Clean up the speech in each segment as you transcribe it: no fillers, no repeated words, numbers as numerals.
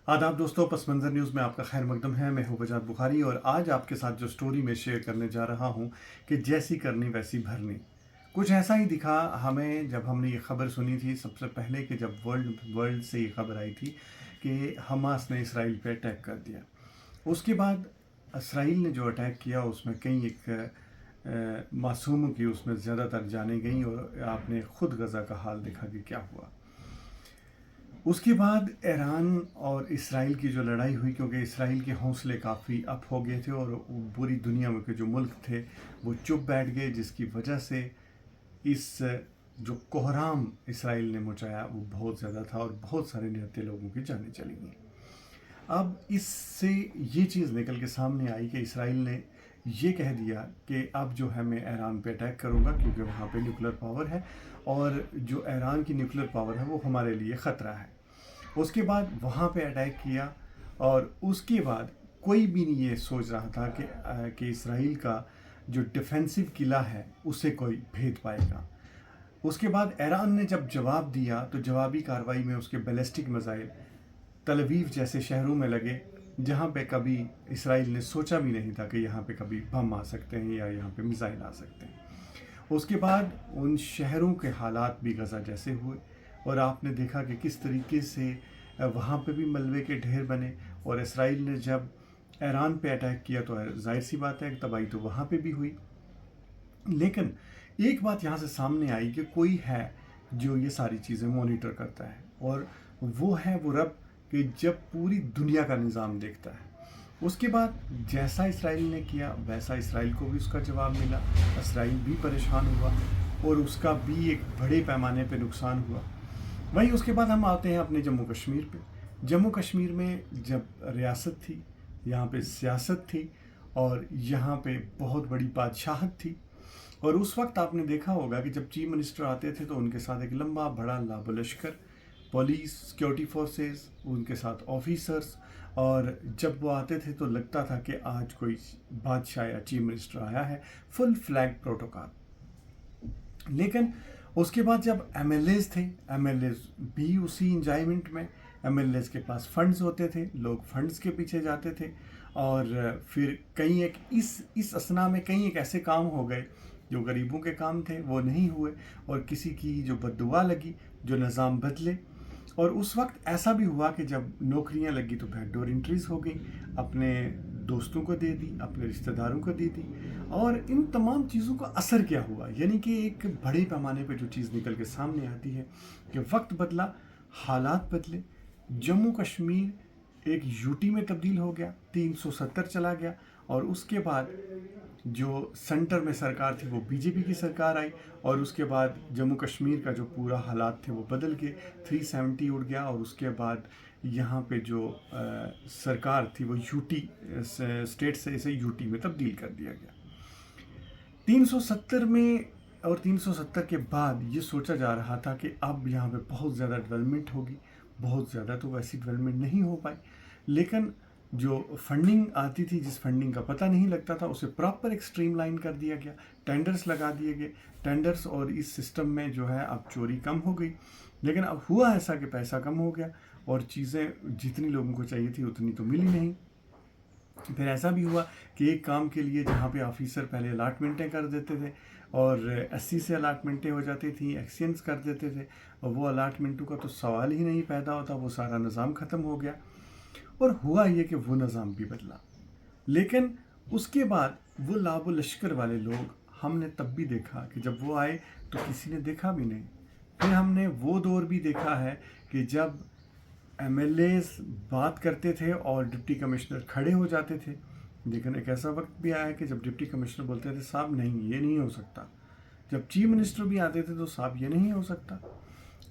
आदाब दोस्तों, पस मंज़र न्यूज़ में आपका खैर मकदम है। मैं हूं बजाज बुखारी और आज आपके साथ जो स्टोरी मैं शेयर करने जा रहा हूं कि जैसी करनी वैसी भरनी। कुछ ऐसा ही दिखा हमें जब हमने ये खबर सुनी थी सबसे पहले कि जब वर्ल्ड से ये खबर आई थी कि हमास ने इसराइल पे अटैक कर दिया। उसके बाद इसराइल ने जो अटैक किया उसमें कई एक मासूमों की उसमें ज़्यादातर जानें गई और आपने ख़ुद गज़ा का हाल देखा कि क्या हुआ। उसके बाद ईरान और इसराइल की जो लड़ाई हुई, क्योंकि इसराइल के हौसले काफ़ी अप हो गए थे और पूरी दुनिया में के जो मुल्क थे वो चुप बैठ गए, जिसकी वजह से इस जो कोहराम इसराइल ने मचाया वो बहुत ज़्यादा था और बहुत सारे निहत्थे लोगों की जानें चली गई। अब इससे ये चीज़ निकल के सामने आई कि इसराइल ने ये कह दिया कि अब जो है मैं ईरान पे अटैक करूँगा, क्योंकि वहाँ पे न्यूक्लियर पावर है और जो ईरान की न्यूक्लियर पावर है वो हमारे लिए ख़तरा है। उसके बाद वहाँ पे अटैक किया और उसके बाद कोई भी नहीं ये सोच रहा था कि इसराइल का जो डिफेंसिव किला है उसे कोई भेद पाएगा। उसके बाद ईरान ने जब जवाब दिया तो जवाबी कार्रवाई में उसके बैलिस्टिक मिसाइल तल अवीव जैसे शहरों में लगे, जहाँ पे कभी इसराइल ने सोचा भी नहीं था कि यहाँ पे कभी बम आ सकते हैं या यहाँ पे मिसाइल आ सकते हैं। उसके बाद उन शहरों के हालात भी गज़ा जैसे हुए और आपने देखा कि किस तरीके से वहाँ पे भी मलबे के ढेर बने और इसराइल ने जब ईरान पे अटैक किया तो जाहिर सी बात है तबाही तो वहाँ पे भी हुई। लेकिन एक बात यहाँ से सामने आई कि कोई है जो ये सारी चीज़ें मॉनिटर करता है और वो है वो रब, कि जब पूरी दुनिया का निज़ाम देखता है। उसके बाद जैसा इसराइल ने किया वैसा इसराइल को भी उसका जवाब मिला। इसराइल भी परेशान हुआ और उसका भी एक बड़े पैमाने पे नुकसान हुआ। वहीं उसके बाद हम आते हैं अपने जम्मू कश्मीर पे। जम्मू कश्मीर में जब रियासत थी, यहाँ पे सियासत थी और यहाँ पे बहुत बड़ी बादशाहत थी और उस वक्त आपने देखा होगा कि जब चीफ मिनिस्टर आते थे तो उनके साथ एक लंबा बड़ा लाबो लश्कर, पुलिस, सिक्योरिटी फोर्सेस, उनके साथ ऑफिसर्स, और जब वो आते थे तो लगता था कि आज कोई बादशाह या चीफ मिनिस्टर आया है, फुल फ्लैग प्रोटोकॉल। लेकिन उसके बाद जब एमएलएज थे, एमएलएज भी उसी इंजॉयमेंट में, एमएलएज के पास फंड्स होते थे, लोग फंड्स के पीछे जाते थे और फिर कई एक इस असना में कई एक ऐसे काम हो गए जो गरीबों के काम थे वो नहीं हुए और किसी की जो बद्दुआ लगी, जो निज़ाम बदले। और उस वक्त ऐसा भी हुआ कि जब नौकरियां लगी तो बैकडोर एंट्रीज हो गई, अपने दोस्तों को दे दी, अपने रिश्तेदारों को दे दी। और इन तमाम चीज़ों का असर क्या हुआ, यानी कि एक बड़े पैमाने पे जो चीज़ निकल के सामने आती है कि वक्त बदला, हालात बदले। जम्मू कश्मीर एक यूटी में तब्दील हो गया, 370 चला गया और उसके बाद जो सेंटर में सरकार थी वो बीजेपी की सरकार आई और उसके बाद जम्मू कश्मीर का जो पूरा हालात थे वो बदल के 370 उड़ गया और उसके बाद यहाँ पे जो सरकार थी वो यूटी स्टेट से इसे यूटी में तब्दील कर दिया गया। 370 में और 370 के बाद ये सोचा जा रहा था कि अब यहाँ पे बहुत ज़्यादा डेवलपमेंट होगी, बहुत ज़्यादा तो वैसी डेवलपमेंट नहीं हो पाई, लेकिन जो फंडिंग आती थी, जिस फंडिंग का पता नहीं लगता था, उसे प्रॉपर एक स्ट्रीमलाइन कर दिया गया, टेंडर्स लगा दिए गए, टेंडर्स, और इस सिस्टम में जो है अब चोरी कम हो गई। लेकिन अब हुआ ऐसा कि पैसा कम हो गया और चीज़ें जितनी लोगों को चाहिए थी उतनी तो मिली नहीं। फिर ऐसा भी हुआ कि एक काम के लिए जहाँ पे ऑफिसर पहले अलाटमेंटें कर देते थे और 80 से अलाटमेंटें हो जाती थी, एक्सचेंज कर देते थे और वो अलाटमेंटों का तो सवाल ही नहीं पैदा होता, वो सारा निज़ाम ख़त्म हो गया। और हुआ ये कि वो निज़ाम भी बदला, लेकिन उसके बाद वो लाबो लश्कर वाले लोग हमने तब भी देखा कि जब वो आए तो किसी ने देखा भी नहीं। फिर हमने वो दौर भी देखा है कि जब एमएलएस बात करते थे और डिप्टी कमिश्नर खड़े हो जाते थे, लेकिन एक ऐसा वक्त भी आया कि जब डिप्टी कमिश्नर बोलते थे साहब नहीं ये नहीं हो सकता, जब चीफ मिनिस्टर भी आते थे तो साहब ये नहीं हो सकता।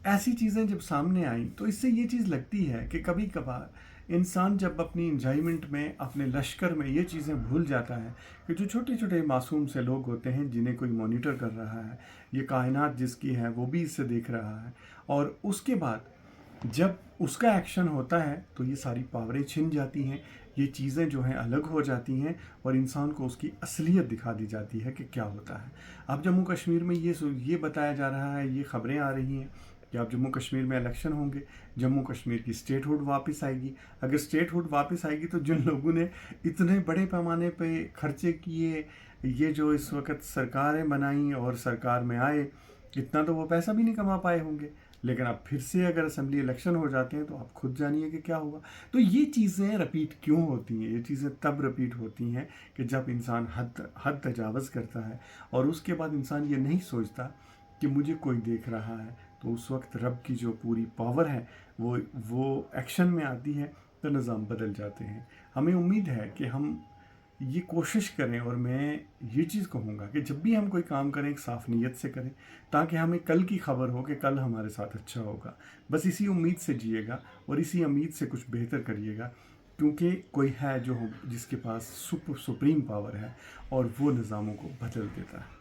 ऐसी चीज़ें जब सामने आई तो इससे ये चीज़ लगती है कि कभी कभार इंसान जब अपनी इंजॉयमेंट में, अपने लश्कर में ये चीज़ें भूल जाता है कि जो छोटे छोटे मासूम से लोग होते हैं जिन्हें कोई मॉनिटर कर रहा है, ये कायनात जिसकी है वो भी इससे देख रहा है, और उसके बाद जब उसका एक्शन होता है तो ये सारी पावरें छिन जाती हैं, ये चीज़ें जो हैं अलग हो जाती हैं और इंसान को उसकी असलियत दिखा दी जाती है कि क्या होता है। अब जम्मू कश्मीर में ये बताया जा रहा है, ये ख़बरें आ रही हैं कि आप जम्मू कश्मीर में इलेक्शन होंगे, जम्मू कश्मीर की स्टेटहुड वापस आएगी। अगर स्टेटहुड वापस आएगी तो जिन लोगों ने इतने बड़े पैमाने पे खर्चे किए, ये जो इस वक्त सरकारें बनाई और सरकार में आए, इतना तो वो पैसा भी नहीं कमा पाए होंगे। लेकिन अब फिर से अगर असेंबली इलेक्शन हो जाते हैं तो आप खुद जानिए कि क्या होगा। तो ये चीज़ें रिपीट क्यों होती हैं? ये चीज़ें तब रिपीट होती हैं कि जब इंसान हद तजावज़ करता है और उसके बाद इंसान ये नहीं सोचता कि मुझे कोई देख रहा है। तो उस वक्त रब की जो पूरी पावर है वो एक्शन में आती है, तो निज़ाम बदल जाते हैं। हमें उम्मीद है कि हम ये कोशिश करें, और मैं ये चीज़ कहूँगा कि जब भी हम कोई काम करें एक साफ़ नीयत से करें, ताकि हमें कल की खबर हो कि कल हमारे साथ अच्छा होगा। बस इसी उम्मीद से जिएगा और इसी उम्मीद से कुछ बेहतर करिएगा, क्योंकि कोई है जिसके पास सुप्रीम पावर है और वो निज़ामों को बदल देता है।